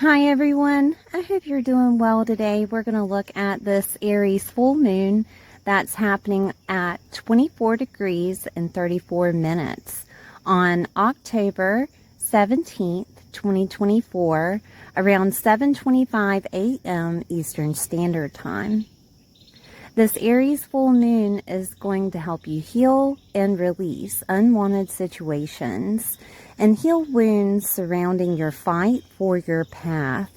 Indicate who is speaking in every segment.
Speaker 1: Hi everyone, I hope you're doing well today. We're going to look at this Aries full moon that's happening at 24 degrees and 34 minutes on October 17th, 2024, around 7:25 a.m. Eastern Standard Time. This Aries full moon is going to help you heal and release unwanted situations and heal wounds surrounding your fight for your path.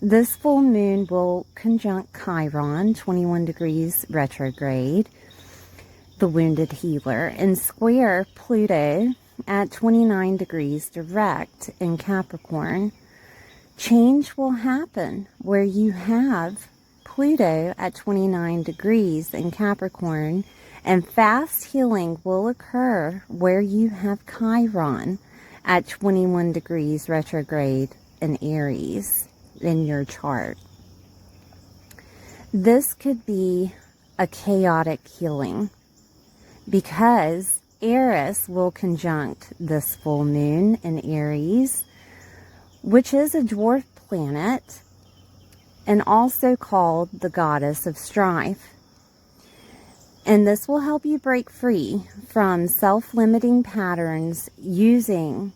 Speaker 1: This full moon will conjunct Chiron, 21 degrees retrograde, the wounded healer, and square Pluto at 29 degrees direct in Capricorn. Change will happen where you have Pluto at 29 degrees in Capricorn, and fast healing will occur where you have Chiron at 21 degrees retrograde in Aries in your chart. This could be a chaotic healing because Eris will conjunct this full moon in Aries, which is a dwarf planet and also called the goddess of strife. And this will help you break free from self-limiting patterns using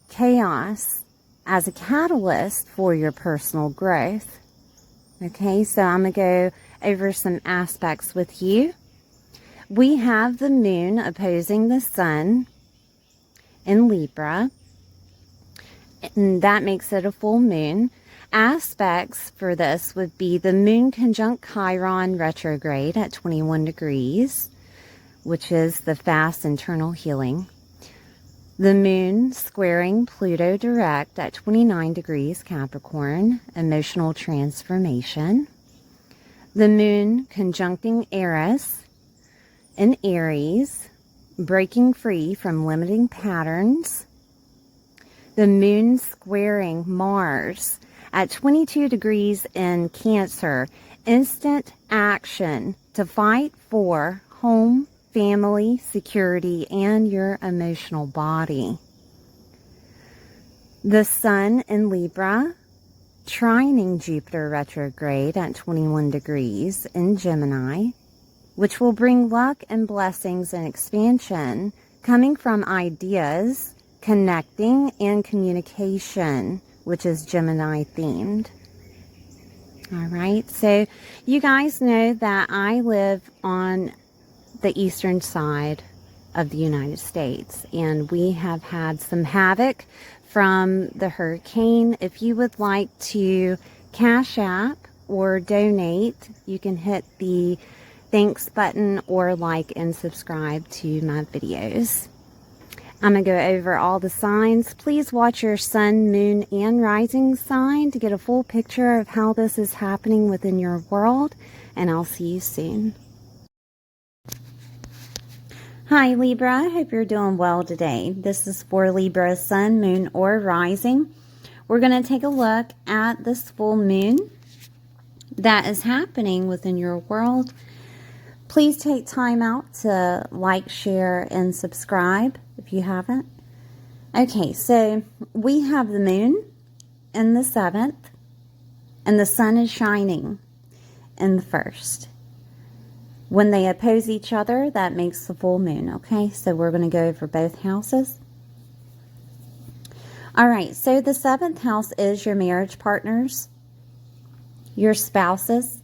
Speaker 1: chaos as a catalyst for your personal growth. Okay, so I'm going to go over some aspects with you. We have the moon opposing the sun in Libra, and that makes it a full moon. Aspects for this would be the moon conjunct Chiron retrograde at 21 degrees, which is the fast internal healing. The moon squaring Pluto direct at 29 degrees Capricorn, emotional transformation. The moon conjuncting Eris in Aries, breaking free from limiting patterns. The moon squaring Mars at 22 degrees in Cancer, instant action to fight for home, family, security, and your emotional body. The sun in Libra, trining Jupiter retrograde at 21 degrees in Gemini, which will bring luck and blessings and expansion coming from ideas, connecting, and communication, which is Gemini themed. All right, so you guys know that I live on the eastern side of the United States, and we have had some havoc from the hurricane. If you would like to Cash App or donate, you can hit the thanks button or like and subscribe to my videos. I'm going to go over all the signs. Please watch your sun, moon, and rising sign to get a full picture of how this is happening within your world, and I'll see you soon. Hi Libra, I hope you're doing well today. This is for Libra sun, moon, or rising. We're going to take a look at this full moon that is happening within your world. Please take time out to like, share, and subscribe if you haven't. Okay, so we have the moon in the 7th, and the sun is shining in the 1st. When they oppose each other, that makes the full moon, okay? So we're going to go over both houses. All right, so the 7th house is your marriage partners, your spouses.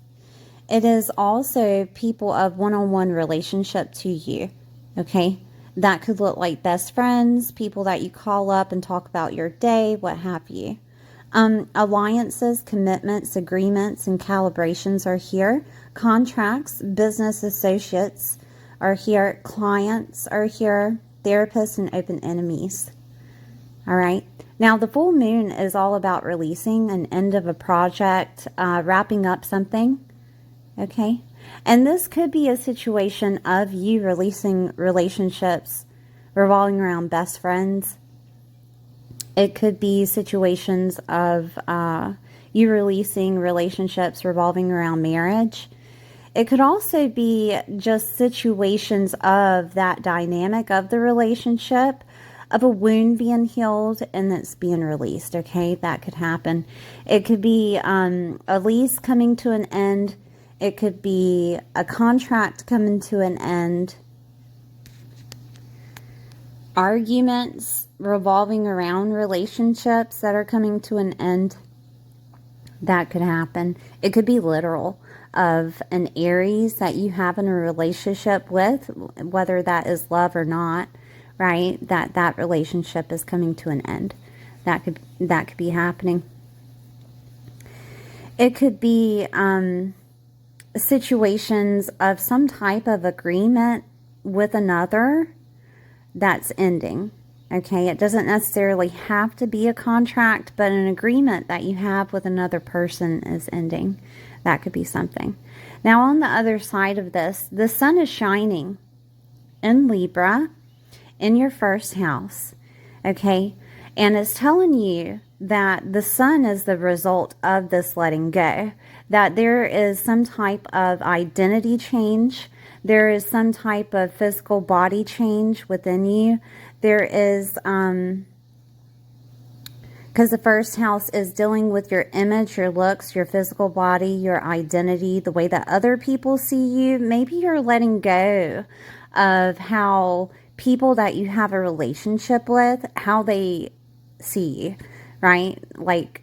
Speaker 1: It is also people of one-on-one relationship to you, okay? That could look like best friends, people that you call up and talk about your day, what have you. Alliances, commitments, agreements, and calibrations are here. Contracts, business associates are here. Clients are here. Therapists and open enemies. All right. Now, the full moon is all about releasing an end of a project, wrapping up something. Okay. And this could be a situation of you releasing relationships revolving around best friends. It could be situations of you releasing relationships revolving around marriage. It could also be just situations of that dynamic of the relationship of a wound being healed and that's being released, okay? That could happen. It could be a lease coming to an end. It could be a contract coming to an end. Arguments revolving around relationships that are coming to an end. That could happen. It could be literal, of an Aries that you have in a relationship with, whether that is love or not, right? That relationship is coming to an end. That could be happening. It could be situations of some type of agreement with another that's ending. Okay, it doesn't necessarily have to be a contract, but an agreement that you have with another person is ending. That could be something. Now, on the other side of this, the sun is shining in Libra in your first house. Okay, and it's telling you that the sun is the result of this letting go, that there is some type of identity change. There is some type of physical body change within you. There is, because the first house is dealing with your image, your looks, your physical body, your identity, the way that other people see you. Maybe you're letting go of how people that you have a relationship with, how they see you, right? Like,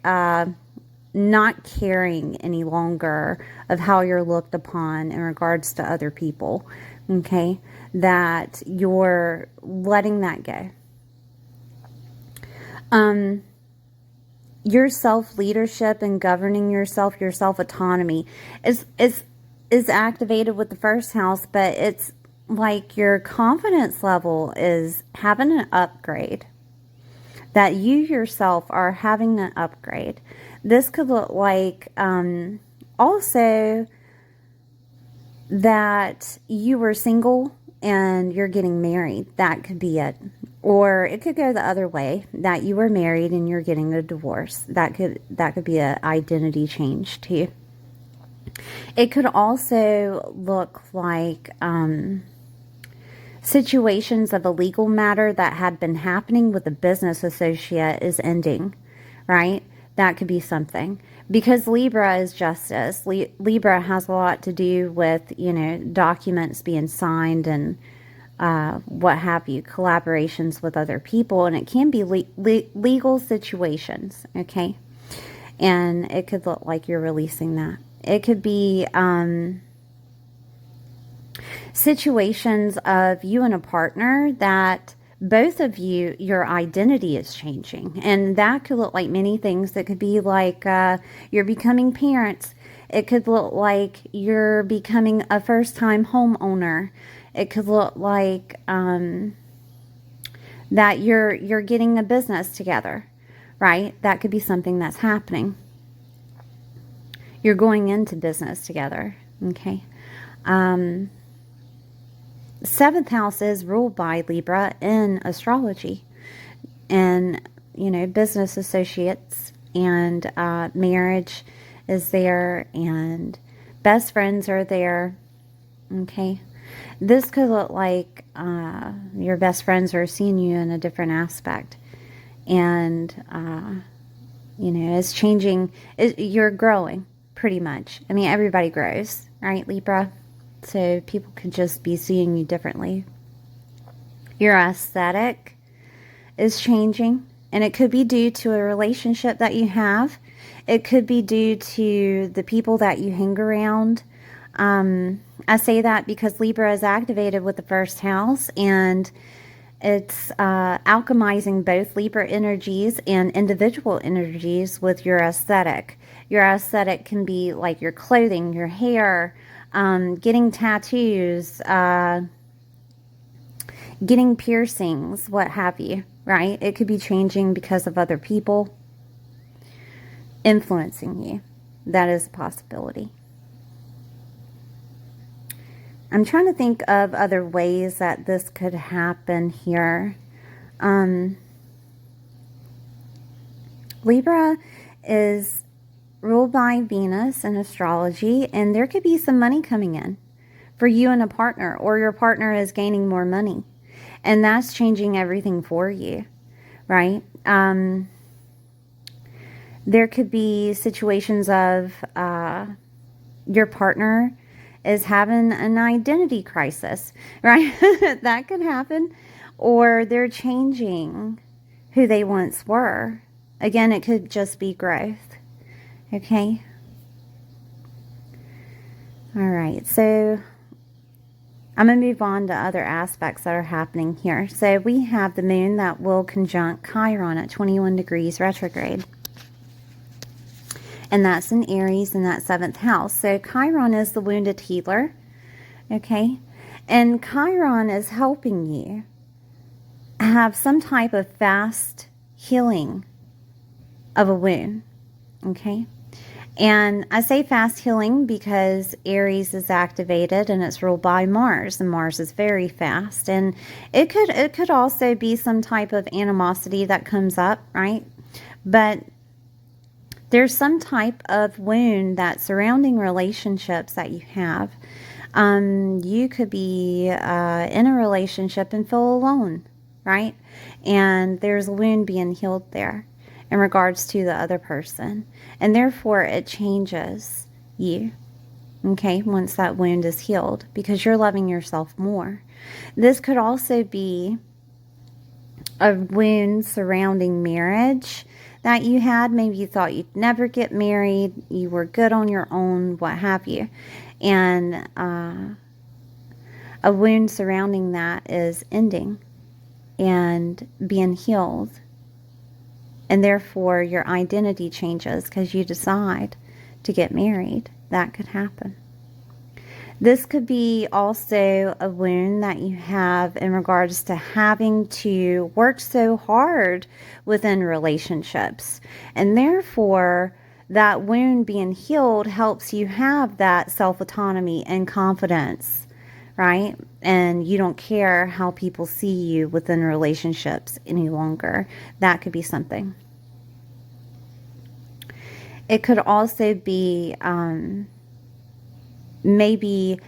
Speaker 1: not caring any longer of how you're looked upon in regards to other people, okay? That you're letting that go. Your self-leadership and governing yourself, your self-autonomy is activated with the first house, but it's like your confidence level is having an upgrade. That you yourself are having an upgrade. This could look like also that you were single and you're getting married. That could be it. Or it could go the other way, that you were married and you're getting a divorce. That could be an identity change too. It could also look like situations of a legal matter that had been happening with a business associate is ending, right? That could be something. Because Libra is justice. Libra has a lot to do with, documents being signed and what have you, collaborations with other people. And it can be legal situations, okay? And it could look like you're releasing that. It could be situations of you and a partner that both of you, your identity is changing. And that could look like many things. That could be like you're becoming parents. It could look like you're becoming a first-time homeowner. It could look like that you're getting a business together, right? That could be something that's happening. You're going into business together, okay? Seventh house is ruled by Libra in astrology, and business associates, and marriage is there, and best friends are there. Okay, this could look like your best friends are seeing you in a different aspect, and it's changing. You're growing pretty much. I mean, everybody grows, right, Libra? So people could just be seeing you differently. Your aesthetic is changing, and it could be due to a relationship that you have. It could be due to the people that you hang around. I say that because Libra is activated with the first house, and it's alchemizing both Libra energies and individual energies with your aesthetic. Your aesthetic can be like your clothing, your hair, getting tattoos, getting piercings, what have you, right? It could be changing because of other people influencing you. That is a possibility. I'm trying to think of other ways that this could happen here. Libra is ruled by Venus in astrology, and there could be some money coming in for you and a partner, or your partner is gaining more money. And that's changing everything for you, right? There could be situations of your partner is having an identity crisis, right? That could happen. Or they're changing who they once were. Again, it could just be growth. Okay? All right, so I'm going to move on to other aspects that are happening here. So we have the moon that will conjunct Chiron at 21 degrees retrograde. And that's in Aries in that 7th house. So Chiron is the wounded healer. Okay? And Chiron is helping you have some type of fast healing of a wound. Okay? And I say fast healing because Aries is activated and it's ruled by Mars, and Mars is very fast. And it could also be some type of animosity that comes up, right? But there's some type of wound that's surrounding relationships that you have. You could be in a relationship and feel alone, right? And there's a wound being healed there in regards to the other person, and therefore it changes you, okay, once that wound is healed, because you're loving yourself more. This could also be a wound surrounding marriage that you had. Maybe you thought you'd never get married, you were good on your own, what have you, and a wound surrounding that is ending and being healed. And therefore, your identity changes because you decide to get married. That could happen. This could be also a wound that you have in regards to having to work so hard within relationships. And therefore, that wound being healed helps you have that self-autonomy and confidence, right? And you don't care how people see you within relationships any longer. That could be something. It could also be maybe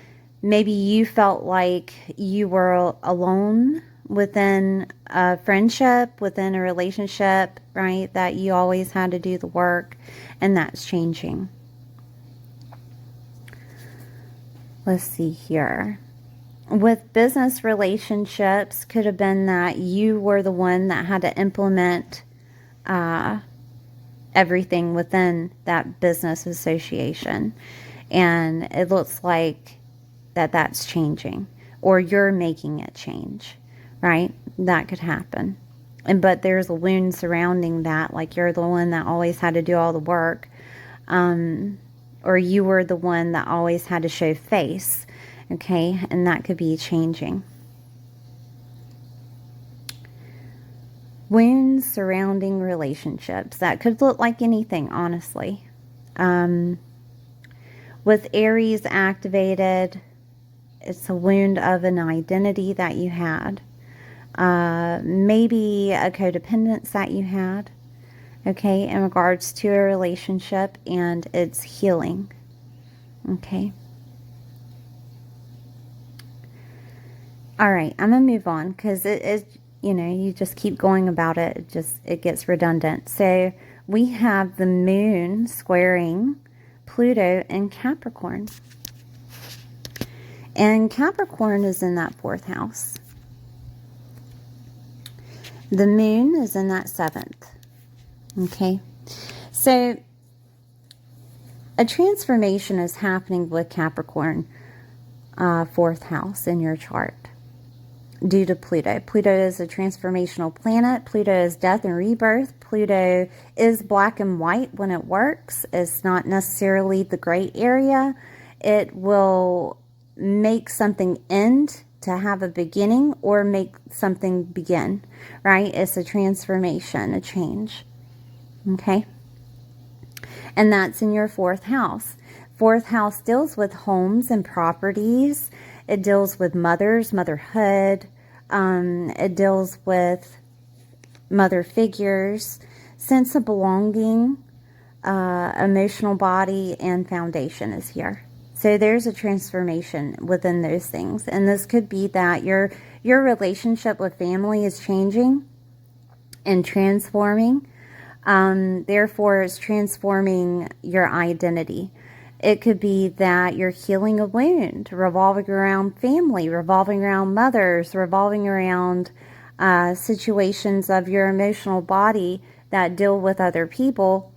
Speaker 1: you felt like you were alone within a friendship, within a relationship, right? That you always had to do the work, and that's changing. Let's see here. With business relationships, could have been that you were the one that had to implement everything within that business association. And it looks like that's changing, or you're making it change, right? That could happen. But there's a wound surrounding that, like you're the one that always had to do all the work, or you were the one that always had to show face. Okay, and that could be changing. Wounds surrounding relationships. That could look like anything, honestly. With Aries activated, it's a wound of an identity that you had. Maybe a codependence that you had, okay, in regards to a relationship, and it's healing. Okay. All right, I'm going to move on because you just keep going about it. It gets redundant. So we have the moon squaring Pluto in Capricorn. And Capricorn is in that 4th house. The moon is in that 7th. Okay. So a transformation is happening with Capricorn, 4th house in your chart, due to Pluto. Pluto is a transformational planet. Pluto is death and rebirth. Pluto is black and white when it works. It's not necessarily the gray area. It will make something end to have a beginning, or make something begin, right? It's a transformation, a change. Okay? And that's in your 4th house. 4th house deals with homes and properties. It deals with motherhood. It deals with mother figures, sense of belonging, emotional body, and foundation is here. So there's a transformation within those things. And this could be that your relationship with family is changing and transforming. Therefore, it's transforming your identity. It could be that you're healing a wound, revolving around family, revolving around mothers, revolving around situations of your emotional body that deal with other people.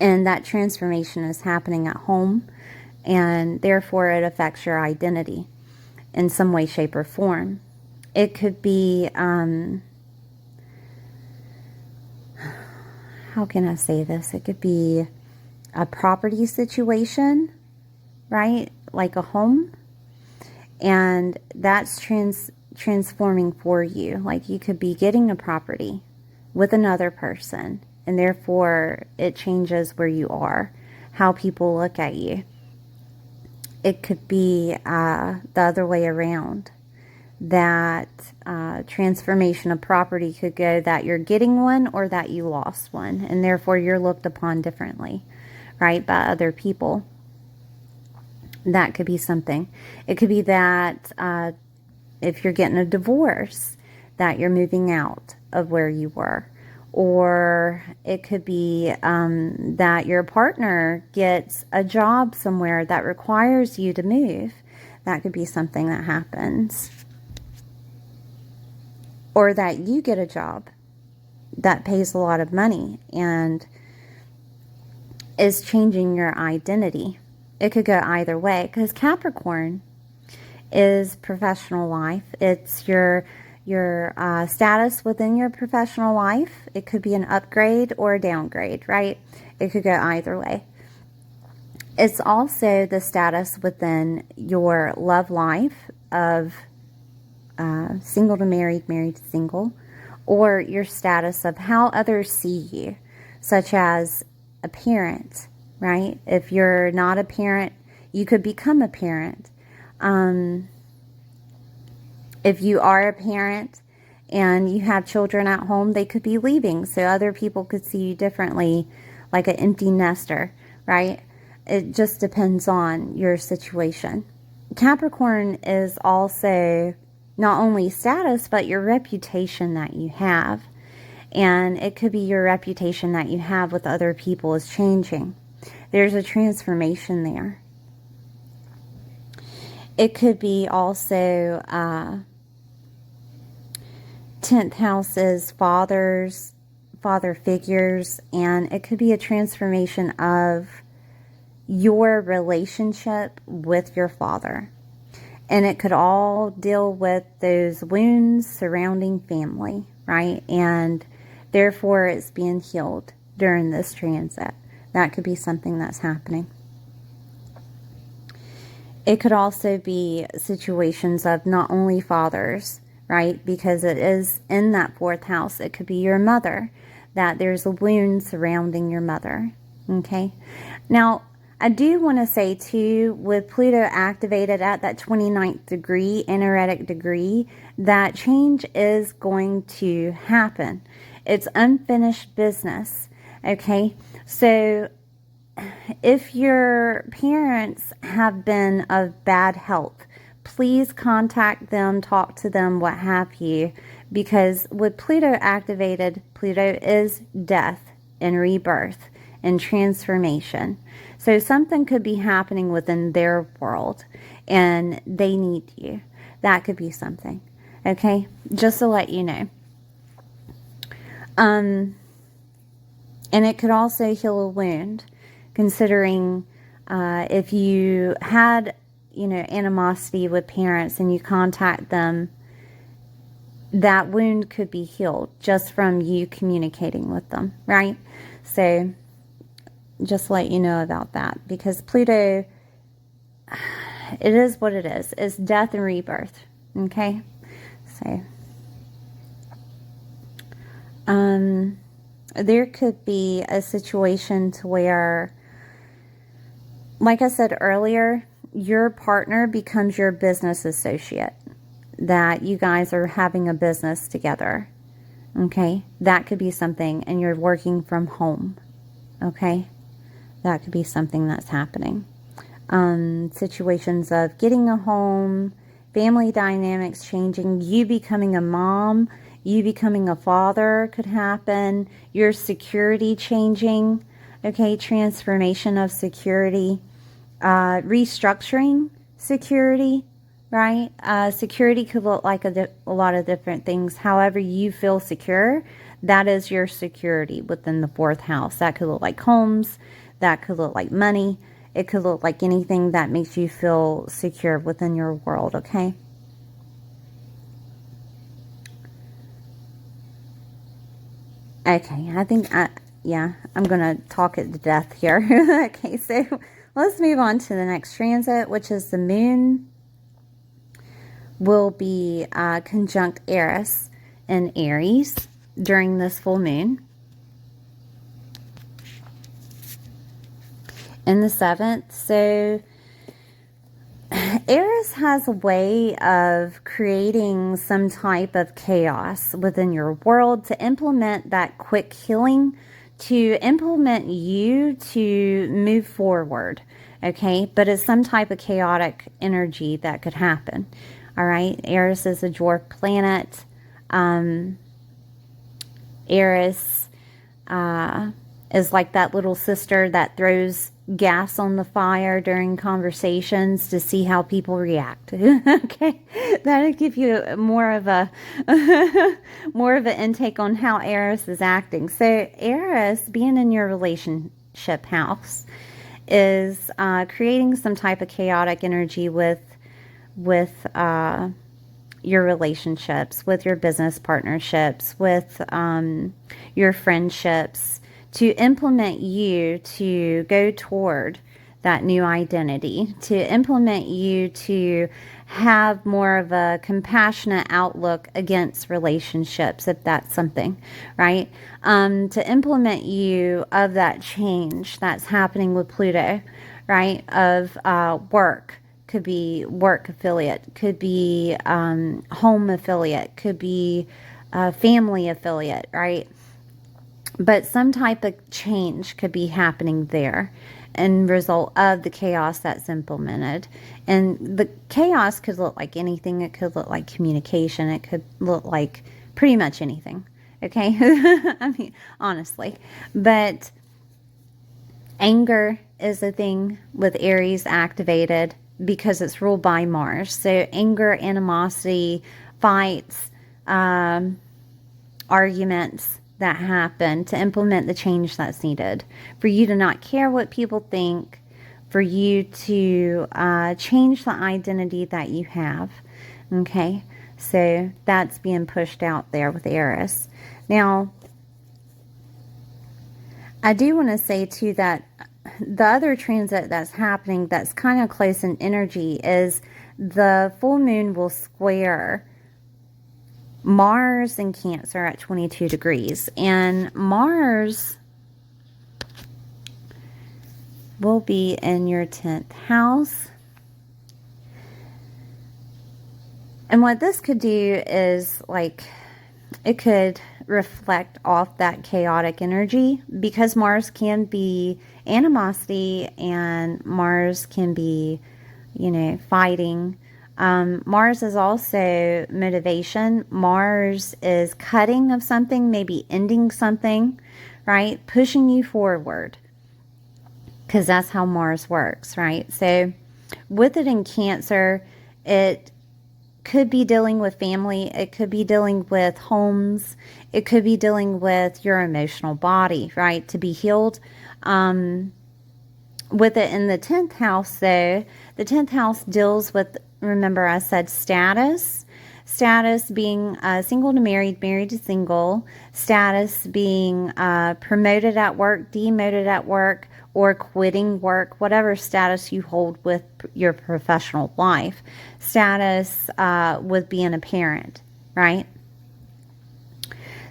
Speaker 1: And that transformation is happening at home. And therefore, it affects your identity in some way, shape, or form. It could be, how can I say this? It could be a property situation, right? Like a home. And that's transforming for you. Like you could be getting a property with another person. And therefore, it changes where you are, how people look at you. It could be the other way around. That transformation of property could go that you're getting one or that you lost one. And therefore, you're looked upon differently, right, by other people. That could be something. It could be that if you're getting a divorce, that you're moving out of where you were. Or it could be that your partner gets a job somewhere that requires you to move. That could be something that happens. Or that you get a job that pays a lot of money and is changing your identity. It could go either way, because Capricorn is professional life. It's your status within your professional life. It could be an upgrade or a downgrade, right? It could go either way. It's also the status within your love life of single to married, married to single, or your status of how others see you, such as a parent, right? If you're not a parent, you could become a parent. If you are a parent and you have children at home, they could be leaving, so other people could see you differently, like an empty nester, right? It just depends on your situation. Capricorn is also not only status, but your reputation that you have. And it could be your reputation that you have with other people is changing. There's a transformation there. It could be also 10th house is father figures, and it could be a transformation of your relationship with your father. And it could all deal with those wounds surrounding family, right? And therefore, it's being healed during this transit. That could be something that's happening. It could also be situations of not only fathers, right? Because it is in that 4th house. It could be your mother, that there's a wound surrounding your mother, okay? Now, I do want to say, too, with Pluto activated at that 29th degree, energetic degree, that change is going to happen. It's unfinished business, okay? So if your parents have been of bad health, please contact them, talk to them, what have you, because with Pluto activated, Pluto is death and rebirth and transformation. So something could be happening within their world and they need you. That could be something, okay? Just to let you know. And it could also heal a wound, considering if you had, animosity with parents and you contact them, that wound could be healed just from you communicating with them, right? So just let you know about that, because Pluto, it is what it is. It's death and rebirth, okay? So there could be a situation to where, like I said earlier, your partner becomes your business associate, that you guys are having a business together, okay? That could be something, and you're working from home, okay? That could be something that's happening. situations of getting a home, family dynamics changing, you becoming a mom, you becoming a father could happen, your security changing, okay, transformation of security, restructuring security, right? Security could look like a lot of different things. However you feel secure, that is your security within the fourth house. That could look like homes, that could look like money, it could look like anything that makes you feel secure within your world, okay? Okay, I think, I'm going to talk it to death here. Okay, so let's move on to the next transit, which is the moon will be conjunct Eris in Aries during this full moon. In the 7th, so Eris has a way of creating some type of chaos within your world to implement that quick healing, to implement you to move forward, okay? But it's some type of chaotic energy that could happen, all right? Eris is a dwarf planet. Eris is like that little sister that throws gas on the fire during conversations to see how people react. Okay, that'll give you more of a more of an intake on how Eris is acting. So Eris, being in your relationship house, is creating some type of chaotic energy with your relationships, with your business partnerships, with your friendships, to implement you to go toward that new identity, to implement you to have more of a compassionate outlook against relationships, if that's something, right? To implement you of that change that's happening with Pluto, right? Of work, could be work affiliate, could be home affiliate, could be family affiliate, right? But some type of change could be happening there and result of the chaos that's implemented. And the chaos could look like anything. It could look like communication. It could look like pretty much anything. Okay? I mean, honestly. But anger is a thing with Aries activated because it's ruled by Mars. So anger, animosity, fights, arguments that happen to implement the change that's needed. For you to not care what people think, for you to change the identity that you have. Okay, so that's being pushed out there with Eris. Now, I do want to say too that the other transit that's happening that's kind of close in energy is the full moon will square Mars in Cancer at 22 degrees. And Mars will be in your 10th house. And what this could do is, like, it could reflect off that chaotic energy, because Mars can be animosity and Mars can be, you know, fighting. Mars is also motivation. Mars is cutting of something, maybe ending something, right? Pushing you forward, because that's how Mars works, right? So with it in Cancer, it could be dealing with family. It could be dealing with homes. It could be dealing with your emotional body, right? To be healed. With it in the 10th house, though, the 10th house deals with, remember I said status. Status being single to married, married to single. Status being promoted at work, demoted at work, or quitting work, whatever status you hold with your professional life. Status with being a parent, right?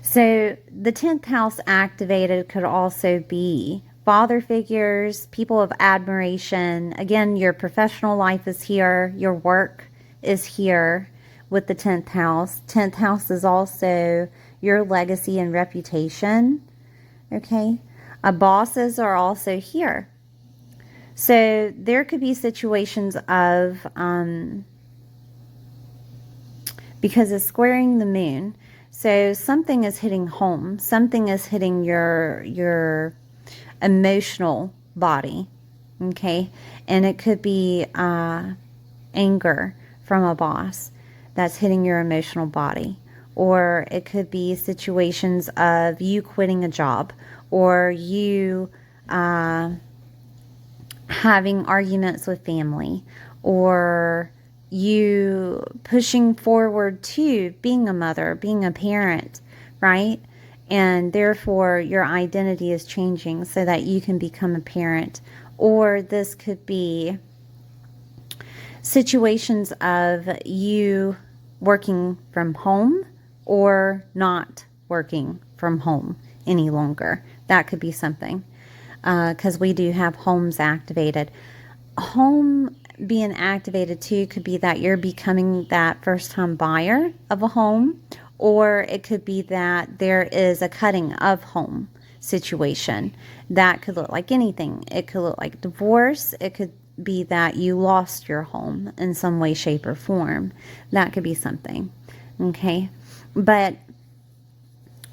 Speaker 1: So the 10th house activated could also be father figures, people of admiration. Again, your professional life is here. Your work is here with the 10th house. 10th house is also your legacy and reputation. Okay. Bosses are also here. So there could be situations of, because it's squaring the moon, so something is hitting home, something is hitting your emotional body, okay? And it could be anger from a boss that's hitting your emotional body. Or it could be situations of you quitting a job, or you having arguments with family, or you pushing forward to being a mother, being a parent, right? And therefore your identity is changing so that you can become a parent. Or this could be situations of you working from home or not working from home any longer. That could be something, because we do have homes activated. Home being activated too could be that you're becoming that first-time buyer of a home, or it could be that there is a cutting of home situation. That could look like anything. It could look like divorce. It could be that you lost your home in some way, shape, or form. That could be something, okay? But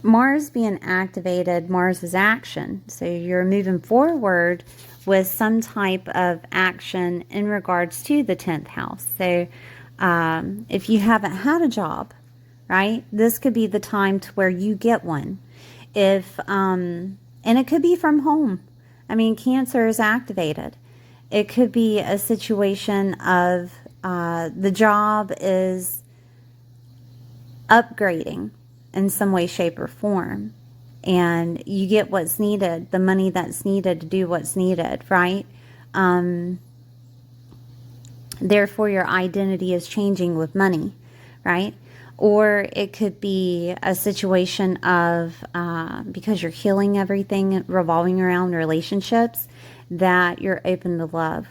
Speaker 1: Mars being activated, Mars is action. So you're moving forward with some type of action in regards to the 10th house. So if you haven't had a job, right, this could be the time to where you get one. If and it could be from home. I mean, Cancer is activated. It could be a situation of the job is upgrading in some way, shape, or form. And you get what's needed, the money that's needed to do what's needed, right? Therefore, your identity is changing with money, right? Or it could be a situation of, because you're healing everything revolving around relationships, that you're open to love.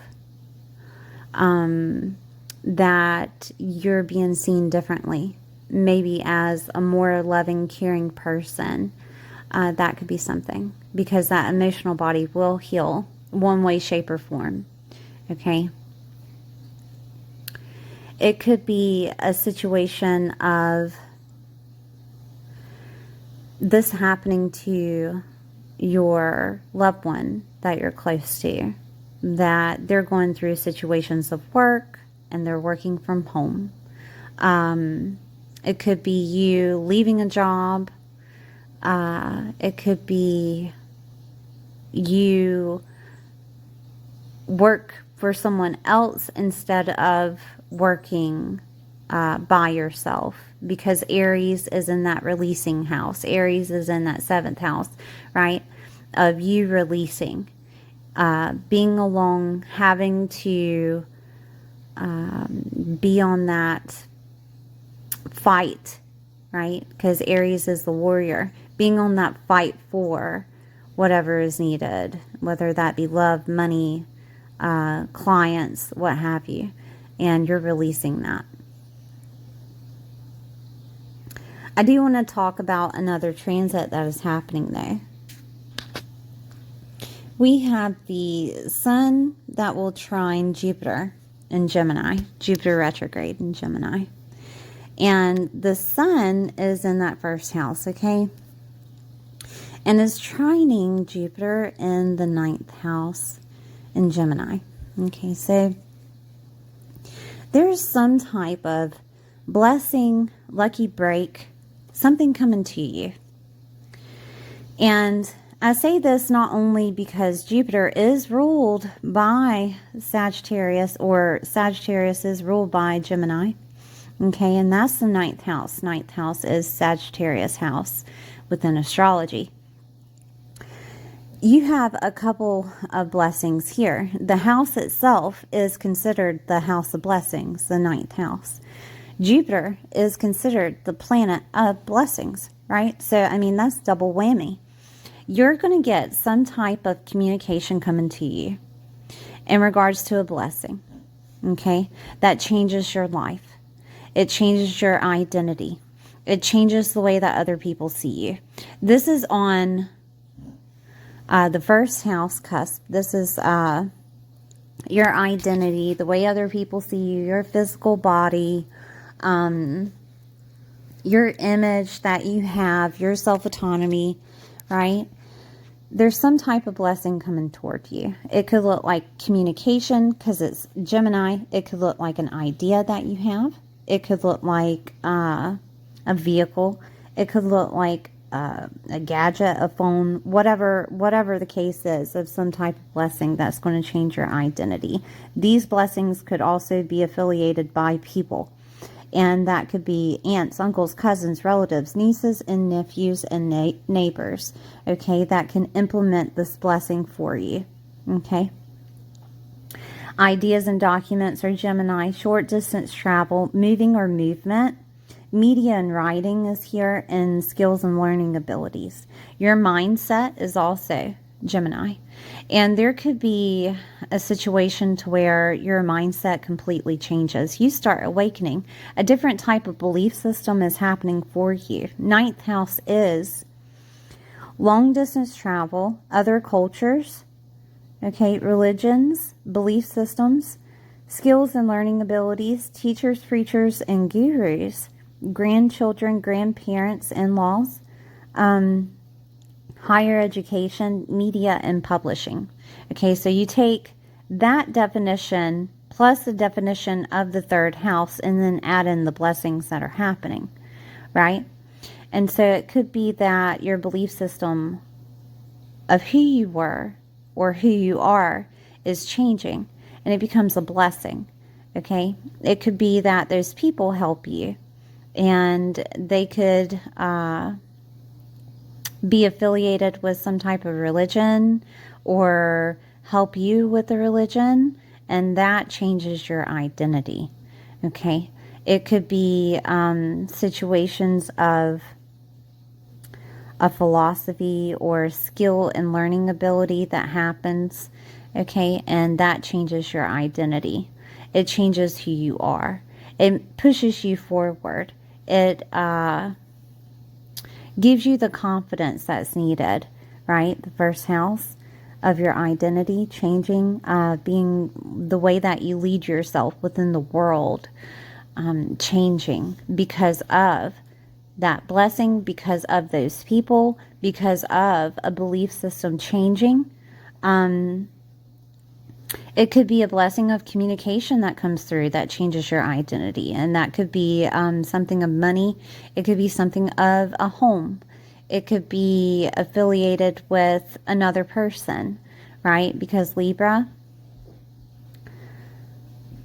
Speaker 1: That you're being seen differently, maybe as a more loving, caring person. That could be something, because that emotional body will heal one way, shape, or form, okay? It could be a situation of this happening to your loved one that you're close to, that they're going through situations of work and they're working from home. It could be you leaving a job. It could be you work for someone else instead of working by yourself, because Aries is in that releasing house. Aries is in that 7th house, right? Of you releasing, being alone, having to be on that fight, right? Because Aries is the warrior, being on that fight for whatever is needed, whether that be love, money, clients, what have you, and you're releasing that. I do want to talk about another transit that is happening though. We have the Sun that will trine Jupiter in Gemini, Jupiter retrograde in Gemini. And the Sun is in that first house, okay? And is trining Jupiter in the 9th house in Gemini. Okay, so there's some type of blessing, lucky break, something coming to you. And I say this not only because Jupiter is ruled by Sagittarius, or Sagittarius is ruled by Gemini. Okay, and that's the 9th house. 9th house is Sagittarius house within astrology. You have a couple of blessings here. The house itself is considered the house of blessings, the 9th house. Jupiter is considered the planet of blessings, right? So, I mean, that's double whammy. You're going to get some type of communication coming to you in regards to a blessing, okay? That changes your life. It changes your identity. It changes the way that other people see you. This is on the first house cusp. This is your identity, the way other people see you, your physical body, your image that you have, your self-autonomy, right? There's some type of blessing coming toward you. It could look like communication because it's Gemini. It could look like an idea that you have. It could look like a vehicle. It could look like a gadget, a phone, whatever the case is, of some type of blessing that's going to change your identity. These blessings could also be affiliated by people. And that could be aunts, uncles, cousins, relatives, nieces, and nephews, and neighbors, okay, that can implement this blessing for you, okay? Ideas and documents are Gemini. Short distance travel, moving or movement. Media and writing is here, and skills and learning abilities. Your mindset is also Gemini. And there could be a situation to where your mindset completely changes. You start awakening. A different type of belief system is happening for you. Ninth house is long distance travel, other cultures, okay, religions, belief systems, skills and learning abilities, teachers, preachers, and gurus, grandchildren, grandparents, in-laws, higher education, media, and publishing. Okay, so you take that definition plus the definition of the third house and then add in the blessings that are happening, right? And so it could be that your belief system of who you were or who you are is changing and it becomes a blessing, okay? It could be that those people help you and they could be affiliated with some type of religion or help you with the religion, and that changes your identity, okay? It could be situations of a philosophy or skill and learning ability that happens, okay? And that changes your identity. It changes who you are. It pushes you forward. It gives you the confidence that's needed, right? The first house of your identity changing, being the way that you lead yourself within the world, changing because of that blessing, because of those people, because of a belief system changing. It could be a blessing of communication that comes through that changes your identity. And that could be something of money. It could be something of a home. It could be affiliated with another person, right? Because Libra,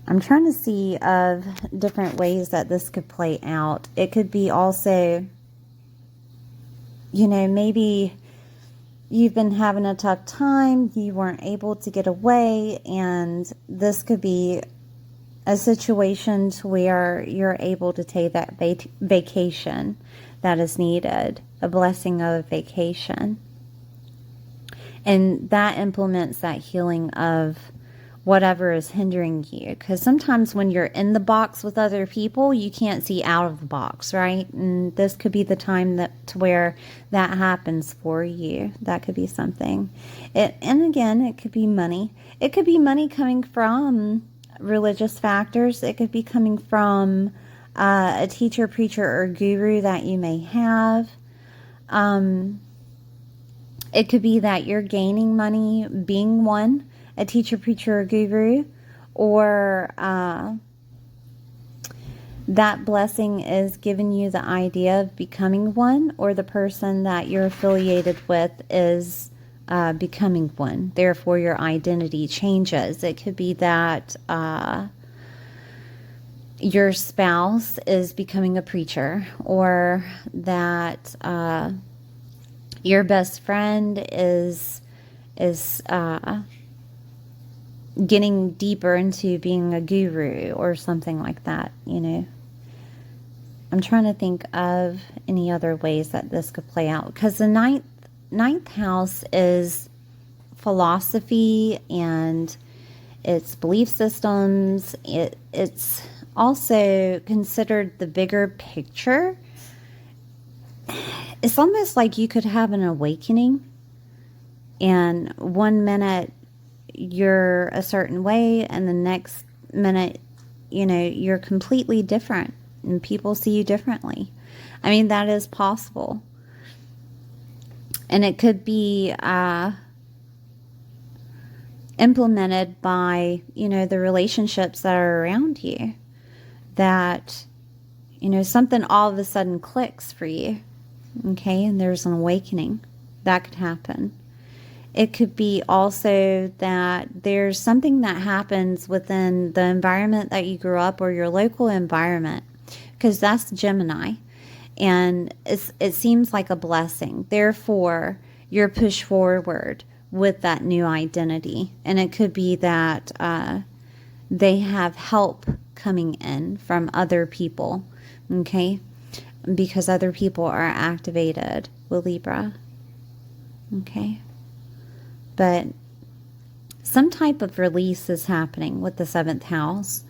Speaker 1: I'm trying to see of different ways that this could play out. It could be also, you know, maybe you've been having a tough time, you weren't able to get away, and this could be a situation to where you're able to take that vacation that is needed, a blessing of a vacation. And that implements that healing of whatever is hindering you. Because sometimes when you're in the box with other people, you can't see out of the box, right? And this could be the time that to where that happens for you. That could be something. And again, it could be money. It could be money coming from religious factors. It could be coming from a teacher, preacher, or guru that you may have. It could be that you're gaining money being one, a teacher, preacher, or guru, or that blessing is giving you the idea of becoming one, or the person that you're affiliated with is becoming one. Therefore, your identity changes. It could be that your spouse is becoming a preacher, or that your best friend is getting deeper into being a guru or something like that, you know. I'm trying to think of any other ways that this could play out, because the ninth house is philosophy and it's belief systems. It's also considered the bigger picture. It's almost like you could have an awakening, and 1 minute
Speaker 2: you're a certain way, and the next minute, you know, you're completely different and people see you differently. I mean, that is possible. And it could be implemented by, you know, the relationships that are around you, that, you know, something all of a sudden clicks for you. Okay, and there's an awakening. That could happen. It could be also that there's something that happens within the environment that you grew up, or your local environment, because that's Gemini. And it seems like a blessing. Therefore, you're pushed forward with that new identity. And it could be that they have help coming in from other people, okay? Because other people are activated with Libra, okay? But some type of release is happening with the 7th house.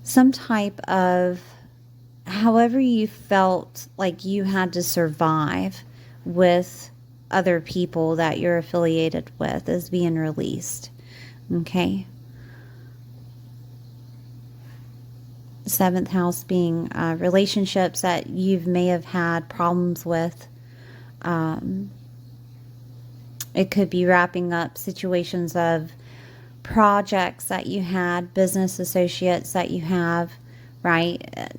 Speaker 2: Some type of, however you felt like you had to survive with other people that you're affiliated with, is being released. Okay. 7th house being relationships that you may have had problems with. It could be wrapping up situations of projects that you had, business associates that you have, right?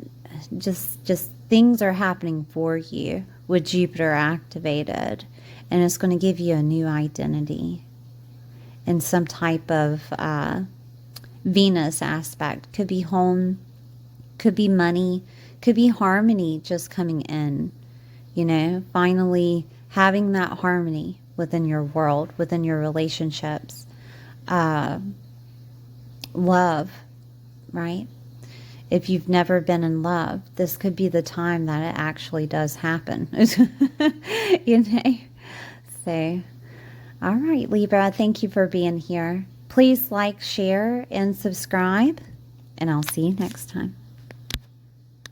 Speaker 2: Just things are happening for you with Jupiter activated, and it's going to give you a new identity in some type of Venus aspect. Could be home, could be money, could be harmony just coming in, you know, finally having that harmony within your world, within your relationships. Love, right? If you've never been in love, this could be the time that it actually does happen. You know? So, all right, Libra, thank you for being here. Please like, share, and subscribe, and I'll see you next time.